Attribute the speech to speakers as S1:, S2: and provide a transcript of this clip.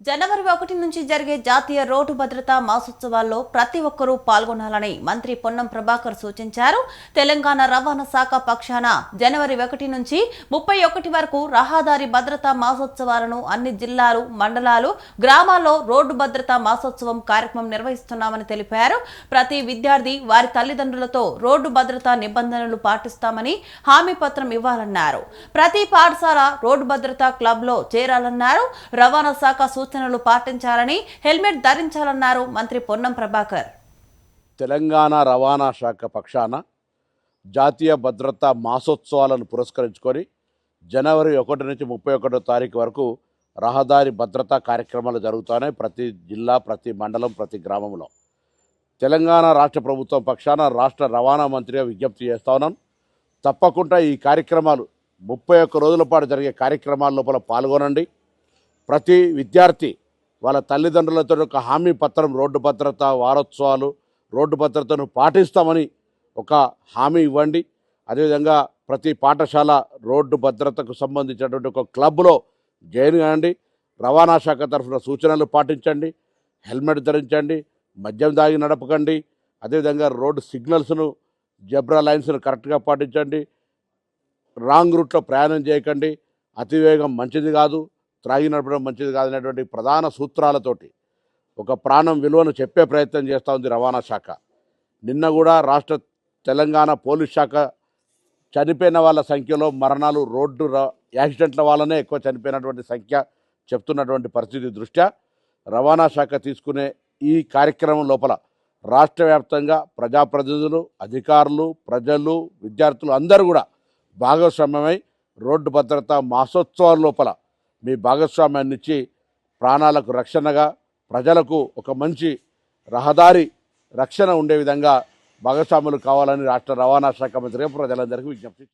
S1: జనవరి 1 నుంచి జరిగే జాతీయ రోడ్డు భద్రతా మాసోత్సవాల్లో ప్రతి ఒక్కరూ పాల్గొనాలని మంత్రి పొన్నం ప్రభాకర్ సూచించారు. తెలంగాణ రవాణా శాఖ పక్షాన జనవరి 1 నుంచి 31 వరకు రహదారి భద్రతా మాసోత్సవాలను అన్ని జిల్లాలు, మండలాలు, గ్రామాల్లో రోడ్డు భద్రతా మాసోత్సవం కార్యక్రమం నిర్వహిస్తున్నామని తెలిపారు. ప్రతి విద్యార్థి వారి తల్లిదండ్రులతో రోడ్డు భద్రతా నిబంధనలు పాటిస్తామని హామీ పత్రం ఇవ్వాలన్నారు. ప్రతి పాఠశాల రోడ్డు భద్రతా క్లబ్ లో చేరాలన్నారు. రవాణా శాఖ సూచనలు పాటించాలని, హెల్మెట్ ధరించాలన్నారు మంత్రి పొన్నం ప్రభాకర్.
S2: తెలంగాణ రవాణా శాఖ పక్షాన జాతీయ భద్రతా మాసోత్సవాలను పురస్కరించుకొని జనవరి 1 నుంచి 31 తారీఖు వరకు రహదారి భద్రతా కార్యక్రమాలు జరుగుతున్నాయి. ప్రతి జిల్లా, ప్రతి మండలం, ప్రతి గ్రామంలో. తెలంగాణ రాష్ట్ర ప్రభుత్వం పక్షాన రాష్ట్ర రవాణా మంత్రిగా విజ్ఞప్తి చేస్తా ఉన్నాను. తప్పకుండా ఈ కార్యక్రమాలు 31 రోజుల పాటు జరిగే కార్యక్రమాల లోపల పాల్గొనండి. ప్రతి విద్యార్థి వాళ్ళ తల్లిదండ్రులతో ఒక హామీ పత్రం, రోడ్డు భద్రతా వారోత్సవాలు, రోడ్డు భద్రతను పాటిస్తామని ఒక హామీ ఇవ్వండి. అదేవిధంగా ప్రతి పాఠశాల రోడ్డు భద్రతకు సంబంధించినటువంటి ఒక క్లబ్లో జాయిన్ కాండి. రవాణా శాఖ తరఫున సూచనలు పాటించండి, హెల్మెట్ ధరించండి, మద్యం దాగి నడపకండి. అదేవిధంగా రోడ్డు సిగ్నల్స్ను, జెబ్రా లైన్స్ను కరెక్ట్గా పాటించండి. రాంగ్ రూట్లో ప్రయాణం చేయకండి. అతివేగం మంచిది కాదు, త్రాగి నడపడం మంచిది కాదనేటువంటి ప్రధాన సూత్రాలతోటి ఒక ప్రాణం విలువను చెప్పే ప్రయత్నం చేస్తూ ఉంది రవాణా శాఖ. నిన్న కూడా రాష్ట్ర తెలంగాణ పోలీస్ శాఖ చనిపోయిన వాళ్ళ సంఖ్యలో మరణాలు రోడ్డు యాక్సిడెంట్ల వల్లనే ఎక్కువ చనిపోయినటువంటి సంఖ్య చెప్తున్నటువంటి పరిస్థితి దృష్ట్యా రవాణా శాఖ తీసుకునే ఈ కార్యక్రమం లోపల రాష్ట్ర వ్యాప్తంగా ప్రజాప్రతినిధులు, అధికారులు, ప్రజలు, విద్యార్థులు అందరూ కూడా భాగస్వామ్యమై రోడ్డు భద్రతా మాసోత్సవాల లోపల మీ భాగస్వామ్యాన్ని ఇచ్చి ప్రాణాలకు రక్షణగా, ప్రజలకు ఒక మంచి రహదారి రక్షణ ఉండే విధంగా భాగస్వాములు కావాలని రాష్ట్ర రవాణా శాఖ మంత్రిగా ప్రజలందరికీ విజ్ఞప్తి.